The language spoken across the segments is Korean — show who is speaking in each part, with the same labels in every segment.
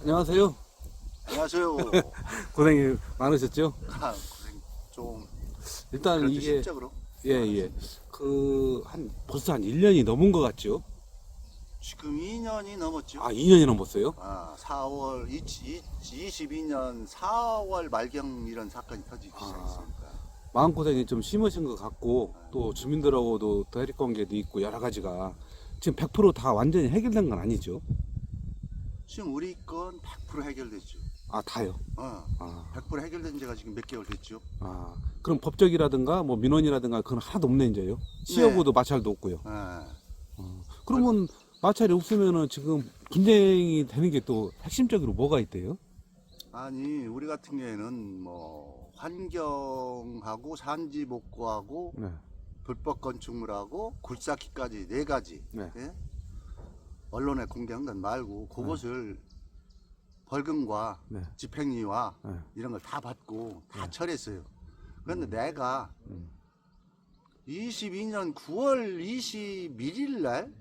Speaker 1: 안녕하세요.
Speaker 2: 안녕하세요.
Speaker 1: 고생이 많으셨죠?
Speaker 2: 고생 좀
Speaker 1: 일단
Speaker 2: 그래도
Speaker 1: 이게
Speaker 2: 심적으로
Speaker 1: 예. 벌써 한 1년이 넘은 것 같죠?
Speaker 2: 지금 2년이 넘었죠.
Speaker 1: 아, 2년이 넘었어요?
Speaker 2: 4월 22년 4월 말경 이런 사건이 터지기 시작했으니까.
Speaker 1: 마음고생이 좀 심으신 것 같고 또 주민들하고도 대립관계도 있고 여러 가지가 지금 100%다 완전히 해결된 건 아니죠?
Speaker 2: 지금 우리 건 100% 해결됐죠.
Speaker 1: 아, 다요?
Speaker 2: 100% 해결된 지가 지금 몇 개월 됐죠.
Speaker 1: 그럼 법적이라든가 뭐 민원이라든가 그건 하나도 없네 이제요? 시여부도 마찰도 없고요. 그러면 마찰이 없으면은 지금 분쟁이 되는 게 또 핵심적으로 뭐가 있대요?
Speaker 2: 아니 우리 같은 경우에는 뭐 환경하고 산지 복구하고
Speaker 1: 네.
Speaker 2: 불법 건축물하고 굴삭기까지 4가지.
Speaker 1: 네.
Speaker 2: 예? 언론에 공개한 건 말고 그것을 벌금과
Speaker 1: 네.
Speaker 2: 집행유예와
Speaker 1: 네.
Speaker 2: 이런 걸 다 받고 다 처리했어요. 그런데 내가 22년 9월 21일 날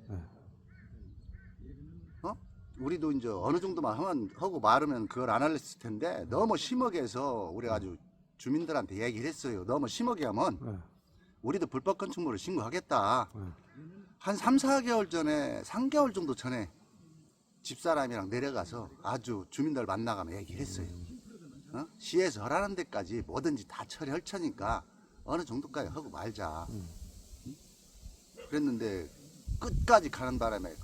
Speaker 2: 우리도 이제 어느 정도만 하고 말으면 그걸 안 할랬을 텐데 너무 심하게 해서 우리가 아주 주민들한테 얘기를 했어요. 너무 심하게 하면 우리도 불법 건축물을 신고하겠다. 한 3, 4개월 전에 3개월 정도 전에 집사람이랑 내려가서 아주 주민들 만나가며 얘기를 했어요. 시에서 하라는 데까지 뭐든지 다 처리할 처니까 어느 정도까지 하고 말자. 그랬는데 끝까지 가는 바람에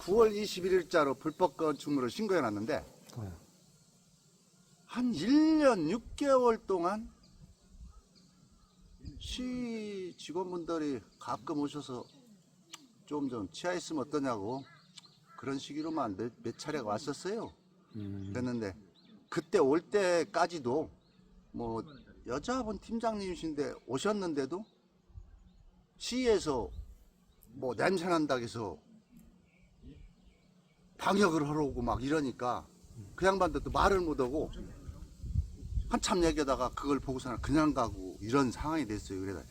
Speaker 2: 9월 21일자로 불법 건축물을 신고해놨는데 한 1년 6개월 동안 시 직원분들이 가끔 오셔서 좀 치아있으면 어떠냐고 그런 식으로만 몇 차례가 왔었어요. 그랬는데 그때 올 때까지도 뭐 여자분 팀장님이신데 오셨는데도 시에서 뭐 냄새난다고 해서 방역을 하러 오고 막 이러니까 그 양반들도 말을 못하고 한참 얘기하다가 그걸 보고서는 그냥 가고 이런 상황이 됐어요. 그래서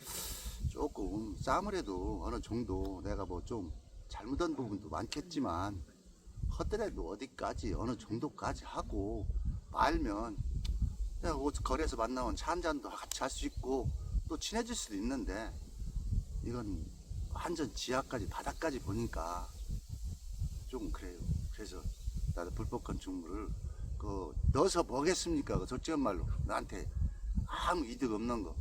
Speaker 2: 조금 싸움을 해도 어느 정도 내가 뭐 좀 잘못한 부분도 많겠지만 하더라도 어디까지 어느 정도까지 하고 말면 내가 거리에서 만나면 차 한잔도 같이 할 수 있고 또 친해질 수도 있는데 이건 완전 지하까지 바닥까지 보니까 좀 그래요. 그래서 나도 불법 건축물을 넣어서 뭐겠습니까? 솔직한 말로 나한테 아무 이득 없는 거.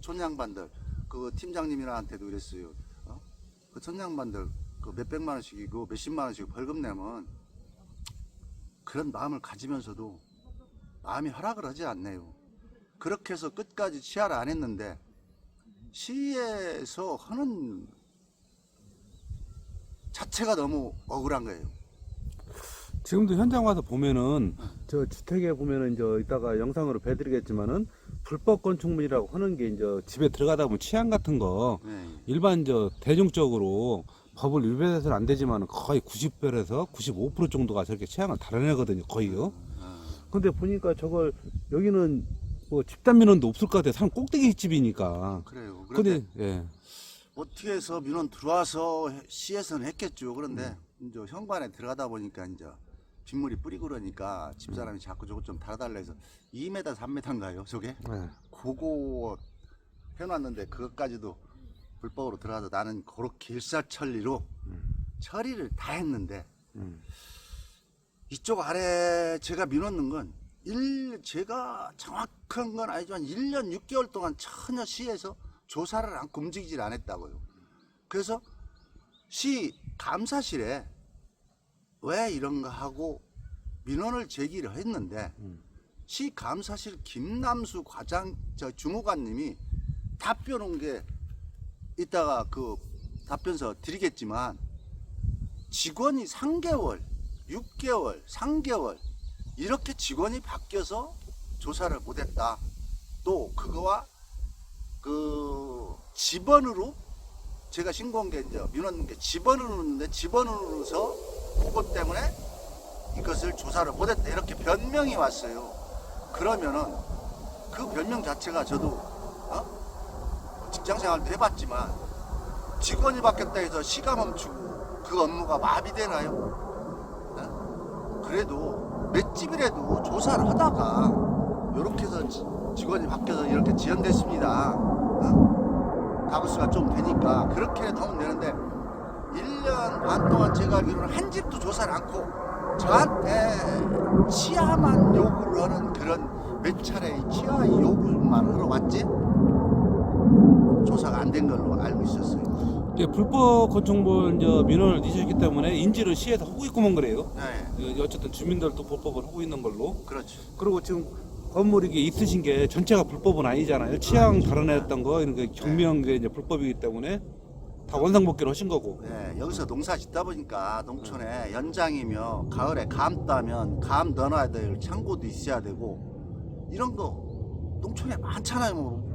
Speaker 2: 촌양반들 그 팀장님이랑한테도 그랬어요. 그 촌양반들 그 몇백만 원씩이고 몇십만 원씩 벌금 내면 그런 마음을 가지면서도 마음이 허락을 하지 않네요. 그렇게 해서 끝까지 치아를 안 했는데 시에서 하는 자체가 너무 억울한 거예요.
Speaker 1: 지금도 현장 와서 보면은 저 주택에 보면은 이제 이따가 영상으로 배드리겠지만은 불법 건축물이라고 하는 게 이제 집에 들어가다 보면 취향 같은 거 일반 대중적으로 법을 위반해서는 안 되지만 거의 90별에서 95% 정도가 저렇게 취향을 달아내거든요, 거의요. 근데 보니까 저걸 여기는 뭐 집단 민원도 없을 것 같아요. 산 꼭대기 집이니까.
Speaker 2: 그래요. 그런데
Speaker 1: 예.
Speaker 2: 어떻게 해서 민원 들어와서 시에서는 했겠죠. 그런데 이제 현관에 들어가다 보니까 이제 빗물이 뿌리고 그러니까 집사람이 자꾸 저거 좀 달아달라 해서 2m, 3m인가요, 저게? 그거 해놨는데 그것까지도 불법으로 들어가서 나는 그렇게 일사천리로 처리를 다 했는데 이쪽 아래 제가 민원는 건 제가 정확한 건 아니지만 1년 6개월 동안 전혀 시에서 조사를 않고 움직이질 않았다고요. 그래서 시 감사실에 왜 이런가 하고 민원을 제기를 했는데 시 감사실 김남수 과장 주무관님이 답변 온 게 이따가 그 답변서 드리겠지만 직원이 3개월, 6개월, 3개월 이렇게 직원이 바뀌어서 조사를 못했다. 또 그거와 그 집원으로 제가 신고한 게 이제 민원 게 집원으로는데 집원으로서 그것 때문에 이것을 조사를 못했다 이렇게 변명이 왔어요. 그러면은 그 변명 자체가 저도 직장생활도 해봤지만 직원이 바뀌었다 해서 시가 멈추고 그 업무가 마비되나요? 그래도 몇 집이라도 조사를 하다가 이렇게 해서 직원이 바뀌어서 이렇게 지연됐습니다. 가구수가 좀 되니까 그렇게라도 하면 되는데 1년 반 동안 제가 알기로는 한 집도 조사를 않고 저한테 치아만 요구를 하는 그런 몇 차례 치아 요구만 하러 왔지 조사가 안 된 걸로 알고 있었어요.
Speaker 1: 이제 불법 건축물 이제 민원을 내주셨기 때문에 인지를 시에서 하고 있구만 그래요.
Speaker 2: 네,
Speaker 1: 어쨌든 주민들도 불법을 하고 있는 걸로.
Speaker 2: 그렇죠.
Speaker 1: 그리고 지금 건물 이게 있으신 게 전체가 불법은 아니잖아요. 취향 발언했던 거 이런 게 경미한 게 이제 불법이기 때문에 다 원상복귀를 하신 거고.
Speaker 2: 네, 여기서 농사 짓다 보니까 농촌에 연장이며 가을에 감 따면 감 넣어놔야 될 창고도 있어야 되고 이런 거 농촌에 많잖아요. 뭐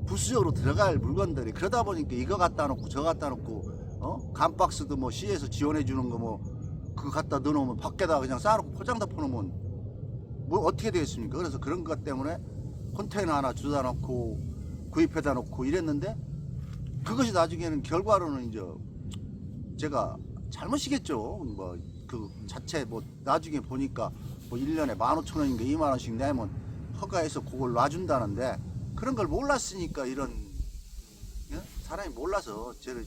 Speaker 2: 부수적으로 들어갈 물건들이 그러다 보니까 이거 갖다 놓고 저거 갖다 놓고 감박스도 뭐 시에서 지원해 주는 거 뭐 그거 갖다 넣어놓으면 밖에다 그냥 쌓아놓고 포장 덮어놓으면 뭐 어떻게 되겠습니까? 그래서 그런 것 때문에 컨테이너 하나 주다 놓고 구입해다 놓고 이랬는데 그것이 나중에는 결과로는 이제 제가 잘못이겠죠. 뭐 그 자체 뭐 나중에 보니까 뭐 1년에 15,000원인가 2만원씩 내면 허가해서 그걸 놔준다는데 그런 걸 몰랐으니까 이런 사람이 몰라서 저를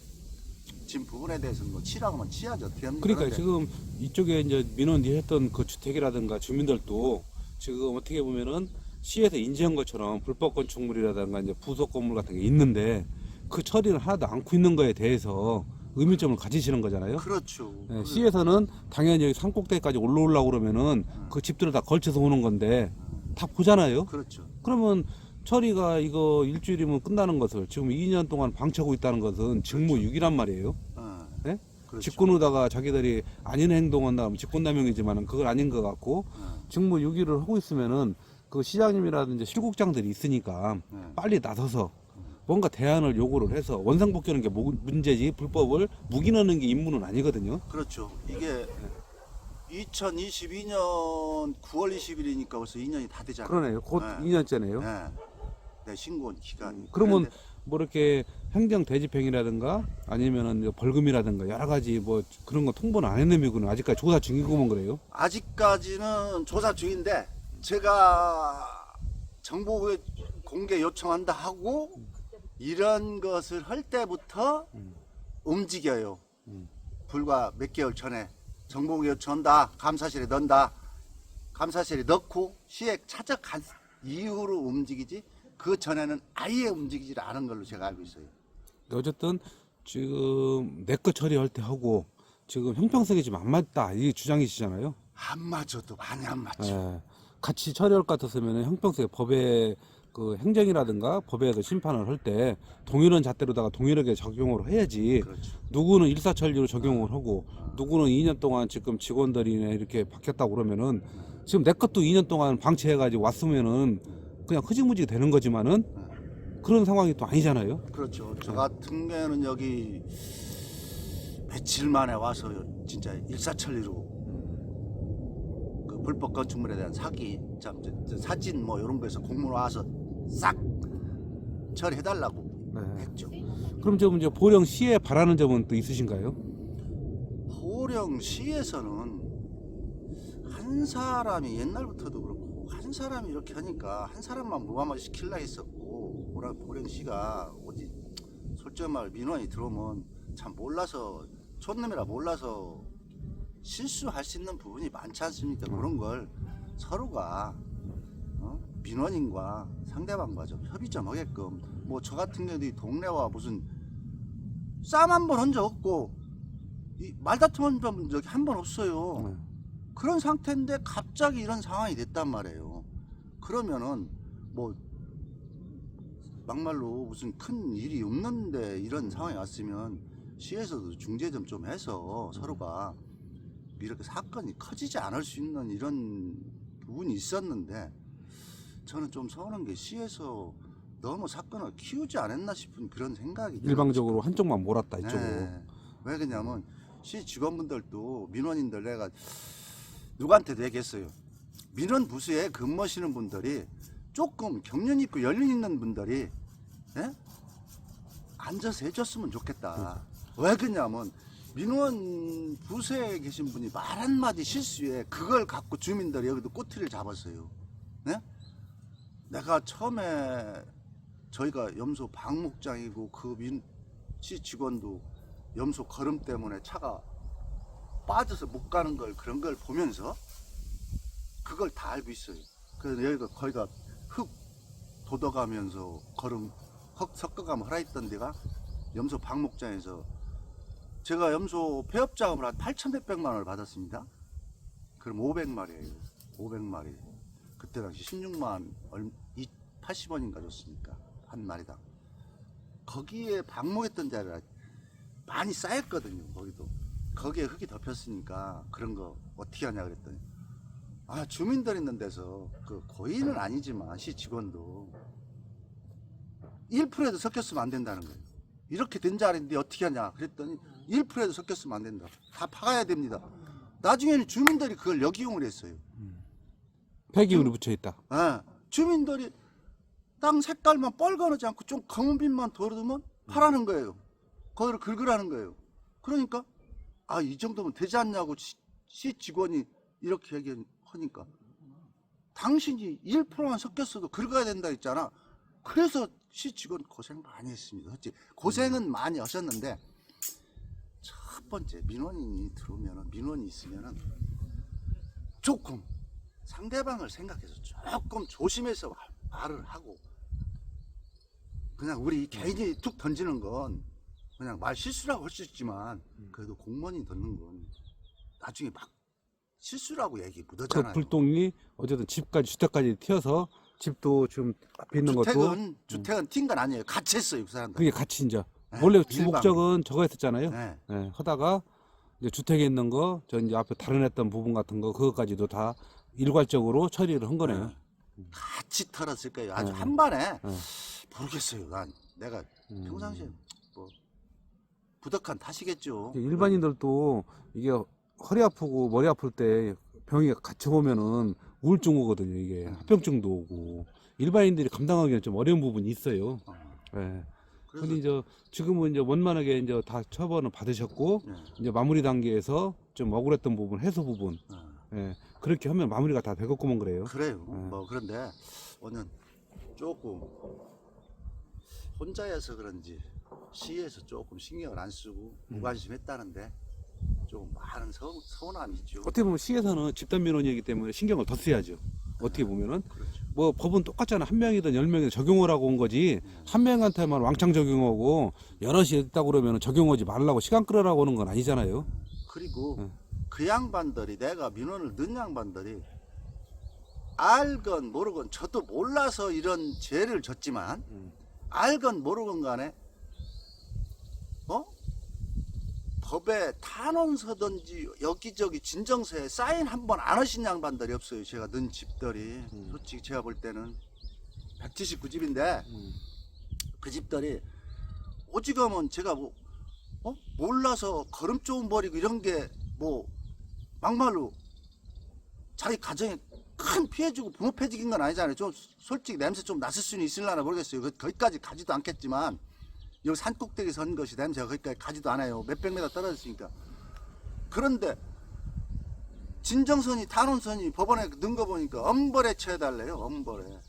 Speaker 2: 지금 부분에 대해서는 뭐 치라고 하면 치야죠. 어떻게 합니까?
Speaker 1: 그러니까
Speaker 2: 그런데
Speaker 1: 지금 이쪽에 이제 민원이 했던 그 주택이라든가 주민들도 지금 어떻게 보면은 시에서 인지한 것처럼 불법 건축물이라든가 이제 부속 건물 같은 게 있는데 그 처리를 하나도 않고 있는 거에 대해서 의문점을 가지시는 거잖아요.
Speaker 2: 그렇죠.
Speaker 1: 네, 시에서는 당연히 여기 산꼭대기까지 올라오려고 그러면은 그 집들을 다 걸쳐서 오는 건데 다 보잖아요.
Speaker 2: 그렇죠.
Speaker 1: 그러면 처리가 이거 일주일이면 끝나는 것을 지금 2년 동안 방치하고 있다는 것은 직무유기란 말이에요. 네?
Speaker 2: 그렇죠.
Speaker 1: 직권으로다가 자기들이 아닌 행동한다 하면 직권남용이지만은 그건 아닌 것 같고 직무유기를 하고 있으면은 그 시장님이라든지 실국장들이 있으니까 빨리 나서서 뭔가 대안을 요구를 해서 원상복귀하는 게 문제지 불법을 묵인하는 게 임무는 아니거든요.
Speaker 2: 그렇죠. 이게 2022년 9월 20일이니까 벌써 2년이 다 되잖아요.
Speaker 1: 그러네요. 곧 2년째네요.
Speaker 2: 네. 네, 신고한 기간이.
Speaker 1: 그러면
Speaker 2: 그런데
Speaker 1: 뭐 이렇게 행정 대집행이라든가 아니면은 벌금이라든가 여러 가지 뭐 그런 거 통보는 안 했는데는 아직까지 조사 중이고만 그래요.
Speaker 2: 아직까지는 조사 중인데 제가 정보 공개 요청한다 하고 이런 것을 할 때부터 움직여요. 불과 몇 개월 전에 정보 공개 요청한다. 감사실에 넣는다. 감사실에 넣고 시에 찾아간 이후로 움직이지 그 전에는 아예 움직이지 않은 걸로 제가 알고 있어요.
Speaker 1: 어쨌든 지금 내 거 처리할 때 하고 지금 형평성이 지금 안 맞다 이 주장이시잖아요.
Speaker 2: 안 맞아도 많이 안 맞죠.
Speaker 1: 예, 같이 처리할 것 같았으면 형평성에 법에 그 행정이라든가 법에서 심판을 할 때 동일한 잣대로다가 동일하게 적용을 해야지.
Speaker 2: 그렇죠.
Speaker 1: 누구는 일사천리로 적용을 하고 누구는 2년 동안 지금 직원들이나 이렇게 바뀌었다고 그러면은 지금 내 것도 2년 동안 방치해가지고 왔으면은 그냥 흐지무지 되는 거지만은 그런 상황이 또 아니잖아요.
Speaker 2: 그렇죠. 저 같은 경우는 여기 며칠 만에 와서 진짜 일사천리로 그 불법 건축물에 대한 사기, 저 사진 뭐 이런 거에서 공문 와서 싹 처리해달라고
Speaker 1: 네.
Speaker 2: 했죠.
Speaker 1: 그럼 좀 이제 보령시에 바라는 점은 또 있으신가요?
Speaker 2: 보령시에서는 한 사람이 옛날부터도 그렇고 한 사람이 이렇게 하니까 한 사람만 무마마 시킬라 했었고 보령시가 어디 솔직히 말 민원이 들어오면 참 몰라서 촌놈이라 몰라서 실수할 수 있는 부분이 많지 않습니까? 그런 걸 서로가 민원인과 상대방과 좀 협의 좀 하게끔 뭐 저 같은 경우도 이 동네와 무슨 싸움 한 번 한 적 없고 이 말다툼 한 적이 한 번 없어요. 그런 상태인데 갑자기 이런 상황이 됐단 말이에요. 그러면은 뭐 막말로 무슨 큰 일이 없는데 이런 상황이 왔으면 시에서도 중재 좀 해서 서로가 이렇게 사건이 커지지 않을 수 있는 이런 부분이 있었는데 저는 좀 서운한 게 시에서 너무 사건을 키우지 않았나 싶은 그런 생각이
Speaker 1: 일방적으로 한쪽만 몰았다 이쪽으로.
Speaker 2: 네. 왜 그러냐면 시 직원분들도 민원인들 내가 누구한테도 얘기했어요. 민원 부서에 근무하시는 분들이 조금 경륜 있고 연륜 있는 분들이 앉아서 해줬으면 좋겠다. 왜 그러냐면 민원 부서에 계신 분이 말 한마디 실수에 그걸 갖고 주민들이 여기도 꼬투리를 잡았어요. 네? 내가 처음에 저희가 염소 방목장이고 그 시 직원도 염소 걸음 때문에 차가 빠져서 못 가는 걸 그런 걸 보면서 그걸 다 알고 있어요. 그래서 여기가 거기가 흙 돋아가면서 걸음 흙 섞어가면 허라있던 데가 염소 방목장에서 제가 염소 폐업자금을 한 8,100만 원을 받았습니다. 그럼 500마리예요. 500마리. 그때 당시 16만 80원인가 줬으니까 한 마리당. 거기에 방목했던 자리가 많이 쌓였거든요. 거기도. 거기에 흙이 덮였으니까 그런 거 어떻게 하냐 그랬더니 아 주민들 있는 데서 그 고인은 아니지만 시 직원도 1%에도 섞였으면 안 된다는 거예요. 이렇게 된 자리인데 어떻게 하냐 그랬더니 1%에도 섞였으면 안 된다. 다 파가야 됩니다. 나중에는 주민들이 그걸 역이용을 했어요.
Speaker 1: 폐기물이 붙여 있다.
Speaker 2: 네. 주민들이 땅 색깔만 뻘건하지 않고 좀 검은 빛만 돌으면 파라는 거예요. 거기를 긁으라는 거예요. 그러니까 아 이 정도면 되지 않냐고 시 직원이 이렇게 얘기하니까 당신이 1%만 섞였어도 긁어야 된다 했잖아. 그래서 시 직원 고생 많이 했습니다. 솔직히 고생은 많이 하셨는데 첫 번째 민원인이 들어오면은 민원이 있으면은 조금 상대방을 생각해서 조금 조심해서 말을 하고 그냥 우리 개인이 툭 던지는 건 그냥 말 실수라고 할 수 있지만 그래도 공무원이 듣는 건 나중에 막 실수라고 얘기
Speaker 1: 그
Speaker 2: 묻었잖아요.
Speaker 1: 불똥이 어쨌든 집까지 주택까지 튀어서 집도 지금 앞에 있는 것도
Speaker 2: 주택은 튄 건 아니에요. 같이 했어요, 그 사람들.
Speaker 1: 그게 같이 이제
Speaker 2: 네,
Speaker 1: 원래 주 목적은 저거 했었잖아요.
Speaker 2: 네.
Speaker 1: 네, 하다가 이제 주택에 있는 거, 저 이제 앞에 다른 했던 부분 같은 거 그것까지도 다 일괄적으로 처리를 한 거네요.
Speaker 2: 같이 털었을 거예요. 아주
Speaker 1: 네.
Speaker 2: 한 번에
Speaker 1: 네.
Speaker 2: 모르겠어요. 난 내가 평상시에 뭐 부덕한 탓이겠죠.
Speaker 1: 일반인들도 이게 허리 아프고 머리 아플 때 병이 같이 오면은 우울증 오거든요. 이게 합병증도 오고 일반인들이 감당하기는 좀 어려운 부분이 있어요. 네.
Speaker 2: 그래서
Speaker 1: 근데 이제 지금은 이제 원만하게 이제 다 처벌을 받으셨고
Speaker 2: 네.
Speaker 1: 이제 마무리 단계에서 좀 억울했던 부분, 해소 부분, 예, 그렇게 하면 마무리가 다 되겠구먼 그래요.
Speaker 2: 그래요. 뭐 그런데 오늘 조금 혼자여서 그런지 시에서 조금 신경을 안 쓰고 무관심했다는데 좀 많은 서운함이 있죠.
Speaker 1: 어떻게 보면 시에서는 집단 민원이기 때문에 신경을 더 써야죠. 어떻게 보면은
Speaker 2: 그렇죠.
Speaker 1: 뭐 법은 똑같잖아. 한 명이든 10명이든 적용을 하고 온 거지. 한 명한테만 왕창 적용하고 여럿이 있다고 그러면 적용하지 말라고 시간 끌으라고 오는 건 아니잖아요.
Speaker 2: 그리고 그 양반들이 내가 민원을 넣은 양반들이 알건 모르건 저도 몰라서 이런 죄를 졌지만 알건 모르건 간에 법에 탄원서든지 여기저기 진정서에 사인 한 번 안 하신 양반들이 없어요. 제가 넣은 집들이 솔직히 제가 볼 때는 179집인데 그 집들이 오지금은 제가 뭐 몰라서 걸음조금 버리고 이런 게 뭐 막말로 자기 가정에 큰 피해 주고 부모 패직인 건 아니잖아요. 좀 솔직히 냄새 좀 났을 수는 있을려나 모르겠어요. 거기까지 가지도 않겠지만 여기 산꼭대기 선 것이 냄새가 거기까지 가지도 않아요. 몇백 미터 떨어졌으니까. 그런데 진정선이 탄원선이 법원에 넣은 거 보니까 엄벌에 처해달래요. 엄벌에.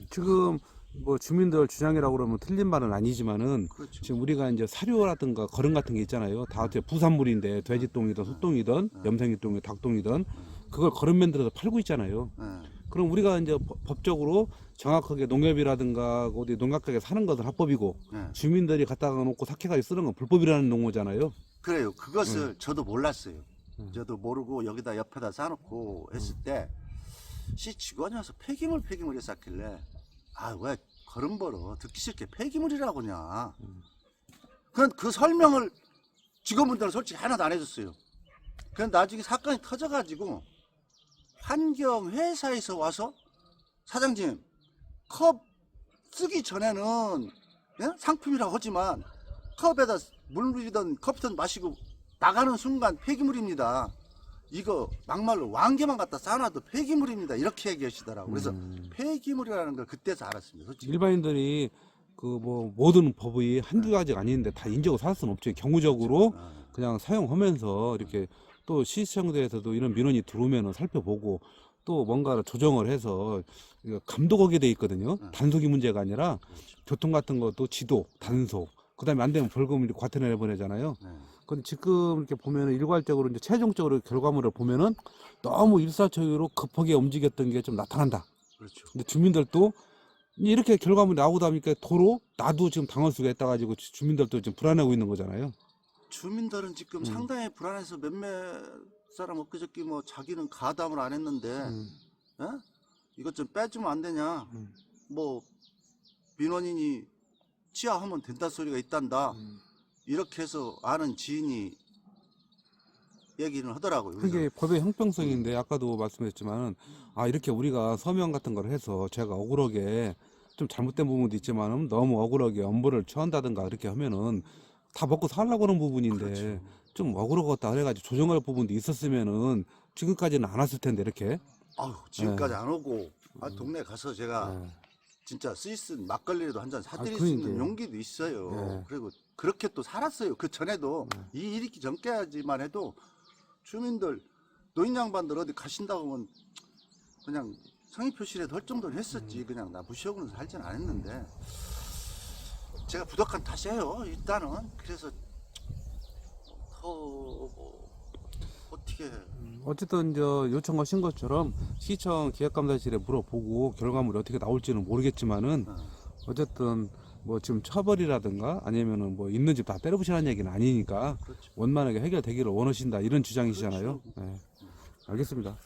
Speaker 1: 지금 뭐 주민들 주장이라고 그러면 틀린 말은 아니지만은
Speaker 2: 그렇죠.
Speaker 1: 지금 우리가 이제 사료라든가 거름 같은 게 있잖아요. 다 어떻게 부산물인데 돼지똥이든 소똥이든 염생이똥이든 닭똥이든 그걸 거름 만들어서 팔고 있잖아요. 그럼 우리가 이제 법적으로 정확하게 농협이라든가 어디 농약가게 사는 것은 합법이고 주민들이 갖다가 놓고 삭혀가지고 쓰는 건 불법이라는 용어잖아요.
Speaker 2: 그래요. 그것을 저도 몰랐어요. 저도 모르고 여기다 옆에다 싸놓고 했을 때 시 직원이어서 폐기물을 쌓길래 아 왜 걸음 벌어 듣기 싫게 폐기물이라고 하냐. 그 설명을 직원분들은 솔직히 하나도 안 해줬어요. 그럼 나중에 사건이 터져가지고 환경회사에서 와서 사장님 컵 쓰기 전에는 상품이라고 하지만 컵에다 물이든 커피든 마시고 나가는 순간 폐기물입니다. 이거 막말로 왕개만 갖다 쌓아놔도 폐기물입니다. 이렇게 얘기하시더라고요. 그래서 폐기물이라는 걸 그때서 알았습니다. 솔직히.
Speaker 1: 일반인들이 그 뭐 모든 법이 한두 가지가 아닌데 다 인정을 살 수는 없죠. 경우적으로 그냥 사용하면서 이렇게 또 시청대에서도 이런 민원이 들어오면은 살펴보고 또 뭔가를 조정을 해서 이거 감독하게 돼 있거든요. 단속이 문제가 아니라 교통 같은 것도 지도, 단속, 그다음에 안 되면 벌금을 과태료 내보내잖아요. 근데 지금 이렇게 보면은 일괄적으로 이제 최종적으로 결과물을 보면은 너무 일사천리로 급하게 움직였던 게 좀 나타난다.
Speaker 2: 그렇죠.
Speaker 1: 근데 주민들도 이렇게 결과물이 나오다 보니까 도로 나도 지금 당할 수가 있다 가지고 주민들도 지금 불안하고 있는 거잖아요.
Speaker 2: 주민들은 지금 상당히 불안해서 몇몇 사람 엊그저께 뭐 자기는 가담을 안 했는데 예? 이것 좀 빼주면 안 되냐 뭐 민원인이 취하하면 된다 소리가 있단다 이렇게 해서 아는 지인이 얘기는 하더라고요.
Speaker 1: 그게 법의 형평성인데 아까도 말씀했지만 아 이렇게 우리가 서명 같은 걸 해서 제가 억울하게 좀 잘못된 부분도 있지만 너무 억울하게 엄벌을 처한다든가 이렇게 하면은 다 먹고 살라고 하는 부분인데
Speaker 2: 그렇죠.
Speaker 1: 좀 억울하겠다 그래가지고 조정할 부분도 있었으면은 지금까지는 안 왔을 텐데 이렇게.
Speaker 2: 아유 지금까지 안 오고 동네 가서 제가
Speaker 1: 네.
Speaker 2: 진짜 스위스 막걸리라도 한 잔 사드릴
Speaker 1: 아,
Speaker 2: 수 있는
Speaker 1: 그러니까요.
Speaker 2: 용기도 있어요.
Speaker 1: 네.
Speaker 2: 그리고 그렇게 또 살았어요. 그 전에도 이 일이 있기 전까지만 해도 주민들 노인 양반들 어디 가신다고 하면 그냥 성의 표시라도 할 정도는 했었지. 그냥 나 무시하고는 살진 않았는데 제가 부덕한 탓이에요. 일단은 그래서 뭐 어떻게
Speaker 1: 어쨌든 저 요청하신 것처럼 시청 기획감사실에 물어보고 결과물이 어떻게 나올지는 모르겠지만은 어쨌든 뭐 지금 처벌이라든가 아니면은 뭐 있는 집 다 때려부시라는 얘기는 아니니까
Speaker 2: 그렇죠.
Speaker 1: 원만하게 해결되기를 원하신다 이런 주장이시잖아요. 네. 알겠습니다.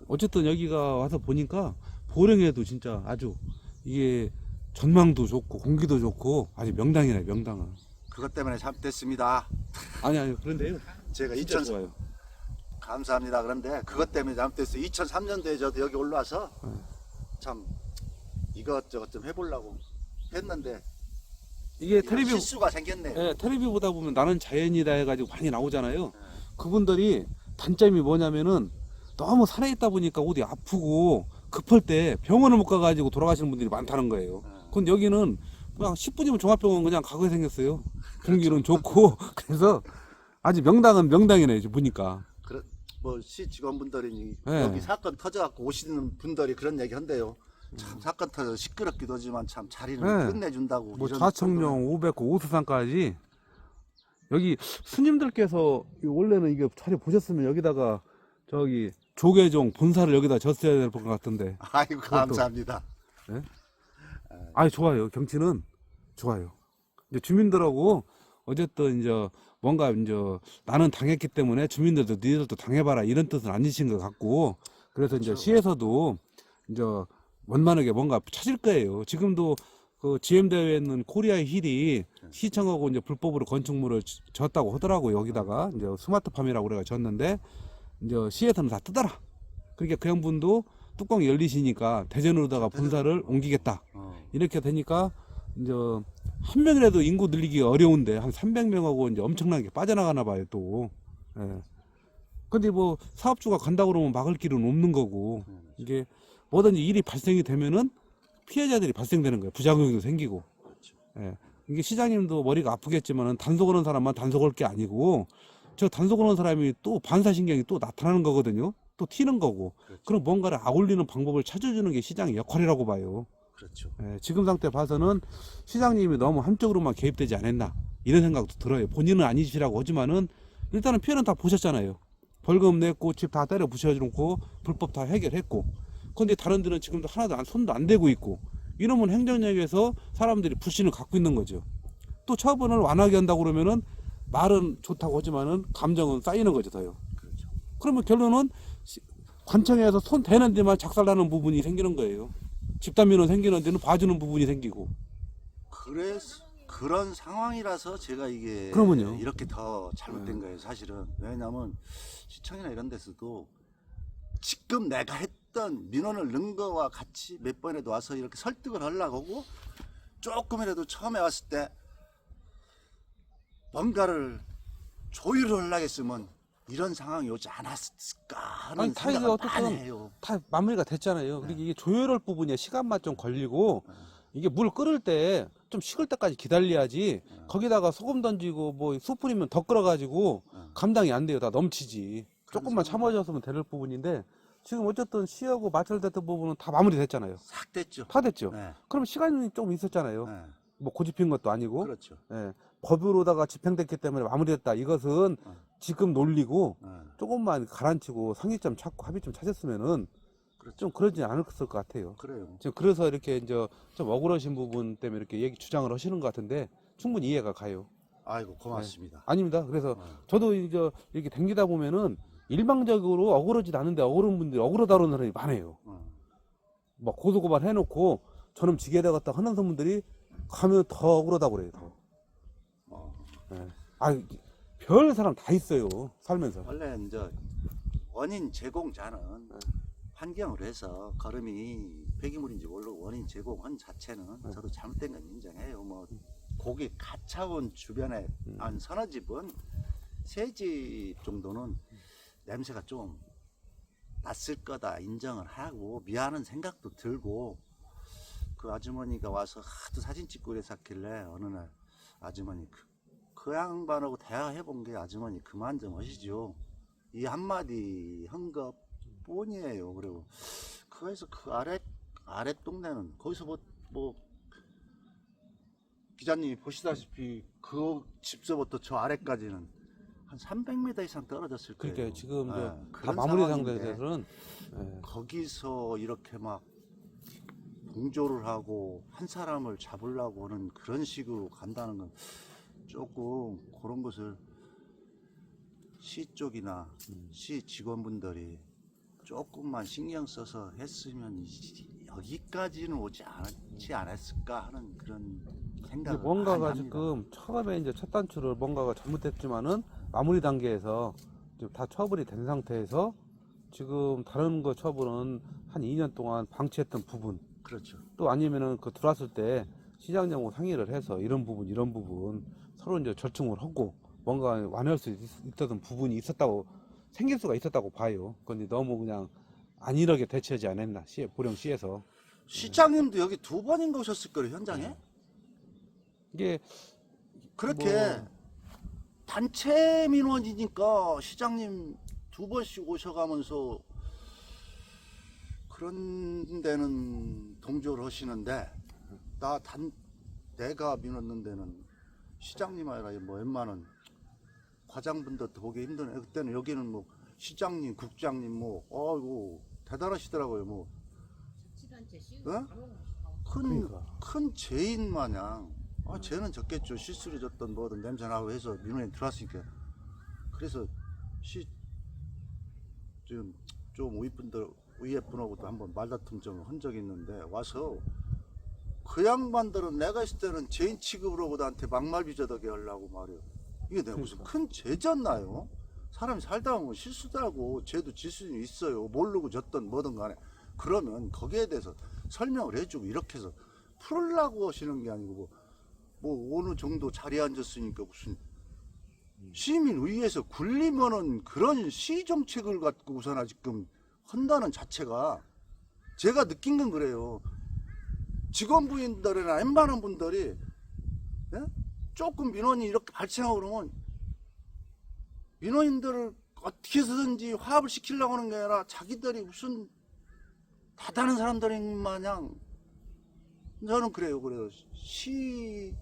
Speaker 1: 어쨌든 여기가 와서 보니까 보령에도 진짜 아주 이게 전망도 좋고 공기도 좋고 아주 명당이네 명당은.
Speaker 2: 그것 때문에 잘못됐습니다.
Speaker 1: 아니 그런데요.
Speaker 2: 제가
Speaker 1: 진짜
Speaker 2: 2000
Speaker 1: 좋아요.
Speaker 2: 감사합니다. 그런데 그것 때문에 잘못됐어요. 2003년도에 저도 여기 올라와서 참 이것저것 좀 해보려고 했는데
Speaker 1: 이게
Speaker 2: 이런
Speaker 1: 텔레비
Speaker 2: 실수가 생겼네요.
Speaker 1: 예, 텔레비 보다 보면 나는 자연이다 해가지고 많이 나오잖아요. 그분들이 단점이 뭐냐면은 너무 산에 있다 보니까 어디 아프고 급할 때 병원을 못 가가지고 돌아가시는 분들이 많다는 거예요. 근데 여기는 그냥 10분이면 종합병원 그냥 가게 생겼어요. 공기는 좋고 그래서 아주 명당은 명당이네 이제 보니까.
Speaker 2: 뭐 시 직원분들이
Speaker 1: 네.
Speaker 2: 여기 사건 터져갖고 오시는 분들이 그런 얘기 한대요. 참 사건 터져 시끄럽기도 하지만 참 자리는
Speaker 1: 네.
Speaker 2: 끝내준다고.
Speaker 1: 뭐
Speaker 2: 이런
Speaker 1: 좌청룡, 500호, 오수산까지 여기 스님들께서 원래는 이게 자리 보셨으면 여기다가 저기 조계종 본사를 여기다 졌어야 될 것 같은데.
Speaker 2: 아이고 감사합니다.
Speaker 1: 아니 좋아요. 경치는 좋아요. 이제 주민들하고 어쨌든 이제 뭔가 이제 나는 당했기 때문에 주민들도 니들도 당해봐라 이런 뜻은 아니신 것 같고 그래서 이제 시에서도 이제 원만하게 뭔가 찾을 거예요. 지금도 그 GM 대회에 있는 코리아 힐이 시청하고 이제 불법으로 건축물을 졌다고 하더라고요. 여기다가 이제 스마트팜이라고 그래가 졌는데 이제 시에서는 다 뜨더라. 그러니까 그 양분도 뚜껑이 열리시니까 대전으로다가 본사를 옮기겠다. 이렇게 되니까 이제 한 명이라도 인구 늘리기가 어려운데 한 300명하고 이제 엄청나게 빠져나가나 봐요 또. 예. 근데 뭐 사업주가 간다고 그러면 막을 길은 없는 거고 이게 뭐든지 일이 발생이 되면은 피해자들이 발생되는 거예요. 부작용도 생기고. 예. 이게 시장님도 머리가 아프겠지만은 단속하는 사람만 단속할 게 아니고 저 단속하는 사람이 또 반사신경이 또 나타나는 거거든요. 또 튀는 거고. 그럼 뭔가를 아울리는 방법을 찾아주는 게 시장의 역할이라고 봐요.
Speaker 2: 그렇죠.
Speaker 1: 예, 지금 상태 봐서는 시장님이 너무 한쪽으로만 개입되지 않았나 이런 생각도 들어요. 본인은 아니시라고 하지만은 일단은 피해는 다 보셨잖아요. 벌금 냈고 집 다 때려 부셔놓고 불법 다 해결했고 근데 다른 데는 지금도 하나도 손도 안 대고 있고 이러면 행정력에서 사람들이 불신을 갖고 있는 거죠. 또 처분을 완화하게 한다고 그러면은 말은 좋다고 하지만은 감정은 쌓이는 거죠 더요.
Speaker 2: 그렇죠.
Speaker 1: 그러면 결론은 관청에서 손 대는 데만 작살나는 부분이 생기는 거예요. 집단민원 생기는 데는 봐주는 부분이 생기고.
Speaker 2: 그래서 그런 상황이라서 제가 이게
Speaker 1: 그러면요.
Speaker 2: 이렇게 더 잘못된 거예요 사실은. 왜냐하면 시청이나 이런 데서도 지금 내가 했던 민원을 넣은 거와 같이 몇 번에도 와서 이렇게 설득을 하려고 하고 조금이라도 처음에 왔을 때 뭔가를 조율을 하려고 했으면 이런 상황이 오지 않았을까 하는
Speaker 1: 아니,
Speaker 2: 생각을 많이
Speaker 1: 어쨌든
Speaker 2: 해요.
Speaker 1: 다 마무리가 됐잖아요. 그리고 이게 조율할 부분이 시간만 좀 걸리고 이게 물 끓을 때 좀 식을 때까지 기다려야지 거기다가 소금 던지고 뭐 수 뿌리면 더 끓어가지고 감당이 안 돼요. 다 넘치지. 조금만 참아줬으면 될 부분인데 지금 어쨌든 시하고 마찰됐던 부분은 다 마무리됐잖아요.
Speaker 2: 싹 됐죠.
Speaker 1: 다 됐죠.
Speaker 2: 네.
Speaker 1: 그럼 시간이 조금 있었잖아요.
Speaker 2: 네.
Speaker 1: 뭐 고집힌 것도 아니고.
Speaker 2: 그렇죠.
Speaker 1: 예. 법으로다가 집행됐기 때문에 마무리됐다. 이것은 지금 놀리고
Speaker 2: 네.
Speaker 1: 조금만 가라앉히고 상의점 찾고 합의점 찾았으면은
Speaker 2: 그렇죠.
Speaker 1: 좀 그러지 않았을 것 같아요.
Speaker 2: 그래요.
Speaker 1: 지금 그래서 이렇게 이제 좀 억울하신 부분 때문에 이렇게 얘기 주장을 하시는 것 같은데 충분히 이해가 가요.
Speaker 2: 아이고 고맙습니다.
Speaker 1: 아닙니다. 그래서 저도 이제 이렇게 댕기다 보면은 일방적으로 억울하지도 않은데 억울한 분들이 억울하다는 사람이 많아요. 막 고소고발 해놓고 저놈 지게 되겠다 하는 분들이 가면 더 억울하다고 그래요. 더. 예. 아, 별 사람 다 있어요. 살면서.
Speaker 2: 원래 이제 원인 제공자는 환경을 해서 거름이 폐기물인지 모르고 원인 제공한 자체는 저도 잘못된 건 인정해요. 뭐 고기 가차원 주변에 한 서너 집은 세 집 정도는 냄새가 좀 났을 거다 인정을 하고 미안한 생각도 들고 그 아주머니가 와서 하도 사진 찍고 그래서 했길래 어느 날 아주머니 그 양반하고 대화해 본 게 아주머니 그만 좀 하시죠. 이 한마디 한 것 뿐이에요. 그리고 그래서 그 아래 동네는 거기서 뭐 기자님이 보시다시피 그 집서부터 저 아래까지는 한 300m 이상 떨어졌을 거예요.
Speaker 1: 그러니까 지금 이제 다
Speaker 2: 그런
Speaker 1: 마무리
Speaker 2: 상황인데
Speaker 1: 상태에서는
Speaker 2: 거기서 이렇게 막 동조를 하고 한 사람을 잡으려고 하는 그런 식으로 간다는 건 조금 그런 것을 시 쪽이나 시 직원분들이 조금만 신경 써서 했으면 여기까지는 오지 않았을까 하는 그런 생각을
Speaker 1: 뭔가가
Speaker 2: 많이 합니다.
Speaker 1: 지금 처음에 이제 첫 단추를 뭔가가 잘못됐지만은 마무리 단계에서 지금 다 처벌이 된 상태에서 지금 다른 거 처벌은 한 2년 동안 방치했던 부분
Speaker 2: 그렇죠.
Speaker 1: 또 아니면은 그 들어왔을 때 시장님하고 상의를 해서 이런 부분 서로 이제 절충을 하고 뭔가 완화할 수 있었던 부분이 있었다고 생길 수가 있었다고 봐요. 근데 너무 그냥 안일하게 대처하지 않았나 보령시에서
Speaker 2: 시장님도 여기 두 번인가 오셨을 거예요 현장에.
Speaker 1: 이게
Speaker 2: 그렇게 단체 민원이니까 시장님 두 번씩 오셔가면서 그런 데는 동조를 하시는데 내가 민원는 데는 시장님 아니라 뭐 웬만한 과장분들도 보기 힘드네. 그때는 여기는 뭐 시장님, 국장님 뭐 아이고 대단하시더라고요. 뭐 큰 죄인 마냥 쟤는 졌겠죠. 실수를 졌던 뭐든 냄새나고 해서 민원이 들어왔으니까. 그래서 지금 좀 위에 분하고도 한번 말다툼 좀 한 적이 있는데 와서 그 양반들은 내가 있을 때는 죄인 취급을 하고 나한테 막말 빚어더게 하려고 말이에요. 이게 내가 무슨 큰 죄졌나요? 사람이 살다 보면 실수도 하고 죄도 질 수 있어요. 모르고 졌던 뭐든 간에. 그러면 거기에 대해서 설명을 해주고 이렇게 해서 풀으려고 하시는 게 아니고 뭐 어느 정도 자리에 앉았으니까 무슨 시민의회에서 굴리면은 그런 시정책을 갖고 우선 지금 한다는 자체가 제가 느낀 건 그래요. 직원부인들이나 웬만한 분들이 조금 민원이 이렇게 발생하고 그러면 민원인들을 어떻게 해서든지 화합을 시키려고 하는 게 아니라 자기들이 무슨 대단한 사람들인 마냥 저는 그래요. 시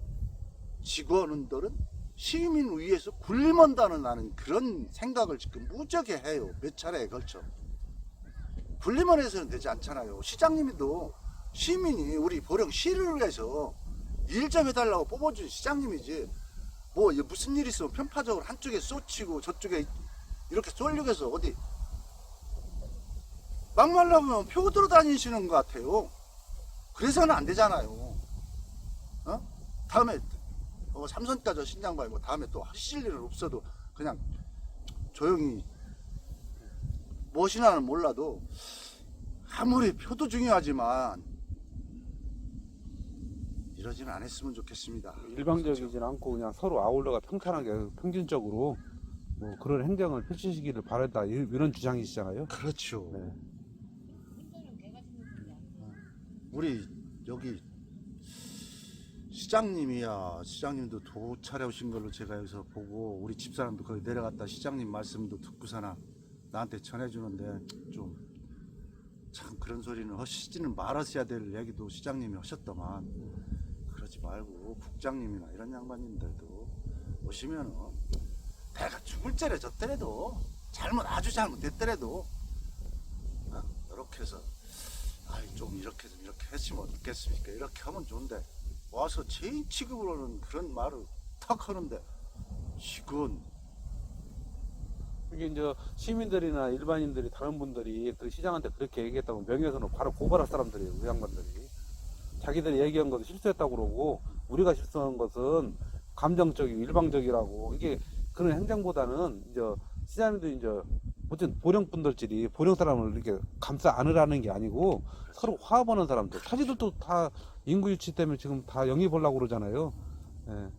Speaker 2: 직원들은 시민의회에서 굴림한다는 나는 그런 생각을 지금 무지하게 해요. 몇 차례에 걸쳐. 굴림만 해서는 되지 않잖아요. 시장님도 시민이 우리 보령시를 해서 일 좀 해달라고 뽑아준 시장님이지 뭐 무슨 일 있으면 편파적으로 한쪽에 쏘치고 저쪽에 이렇게 쏠려고 해서 어디 막말라면 표 들어 다니시는 것 같아요. 그래서는 안 되잖아요. 다음에 삼선까지 신장발 뭐 다음에 또 하실 일은 없어도 그냥 조용히 무엇이나는 몰라도 아무리 표도 중요하지만 이러지는 않았으면 좋겠습니다.
Speaker 1: 일방적이진 않고 그냥 서로 아울러가 평탄하게 평균적으로 뭐 그런 행정을 펼치시기를 바란다 이런 주장이시잖아요.
Speaker 2: 그렇죠.
Speaker 1: 네.
Speaker 2: 우리 여기 시장님이야. 시장님도 도 차려오신 걸로 제가 여기서 보고 우리 집사람도 거기 내려갔다 시장님 말씀도 듣고서나 나한테 전해주는데 좀 참 그런 소리는 하시지는 말았어야 될 얘기도 시장님이 하셨더만 그러지 말고 국장님이나 이런 양반님들도 오시면은 내가 죽을 죄를 졌더라도 아주 잘못됐더라도 이렇게 해서 아이 좀 이렇게 했으면 어떻겠습니까? 이렇게 하면 좋은데 와서 제 취급으로는 그런 말을 탁 하는데 지금
Speaker 1: 이게 이제 시민들이나 일반인들이 다른 분들이 그 시장한테 그렇게 얘기했다고 명예훼손으로 바로 고발할 사람들이에요. 그 양반들이 자기들이 얘기한 것도 실수했다고 그러고 우리가 실수한 것은 감정적이고 일방적이라고 이게 그런 행정보다는 이제 시장님도 이제 어쨌든 보령분들끼리 보령 사람을 이렇게 감싸 안으라는 게 아니고 서로 화합하는 사람들 타지들도 다 인구 유치 때문에 지금 다 영입하려고 그러잖아요. 예.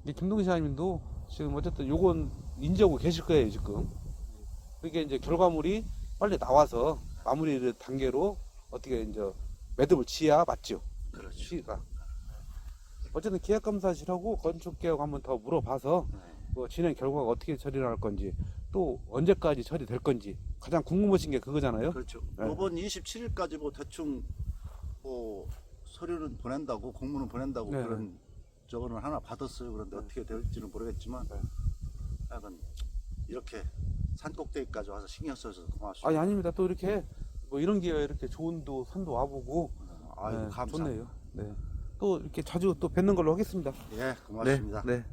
Speaker 1: 이 김동희 시장님도 지금 어쨌든 요건 인지하고 계실 거예요 지금. 그게 이제 결과물이 빨리 나와서 마무리 단계로 어떻게 이제 매듭을 지어야 맞죠.
Speaker 2: 그렇죠.
Speaker 1: 시가. 어쨌든 기획감사실하고 건축개혁 한번 더 물어봐서 뭐 진행 결과가 어떻게 처리할 건지 또 언제까지 처리될 건지 가장 궁금하신 게 그거잖아요.
Speaker 2: 그렇죠.
Speaker 1: 네.
Speaker 2: 이번 27일까지 뭐 대충 뭐 서류는 보낸다고 공문은 보낸다고
Speaker 1: 네.
Speaker 2: 그런 저거는 하나 받았어요. 그런데 어떻게 될지는 모르겠지만
Speaker 1: 네.
Speaker 2: 약간 이렇게 산꼭대기까지 와서 신경 써서 고맙습니다.
Speaker 1: 아니 아닙니다. 또 이렇게 뭐 이런 기회에 이렇게 좋은도 산도 와보고
Speaker 2: 아유,
Speaker 1: 네,
Speaker 2: 감사합니다.
Speaker 1: 좋네요. 네. 또 이렇게 자주 또 뵙는 걸로 하겠습니다.
Speaker 2: 예, 고맙습니다.
Speaker 1: 네. 네.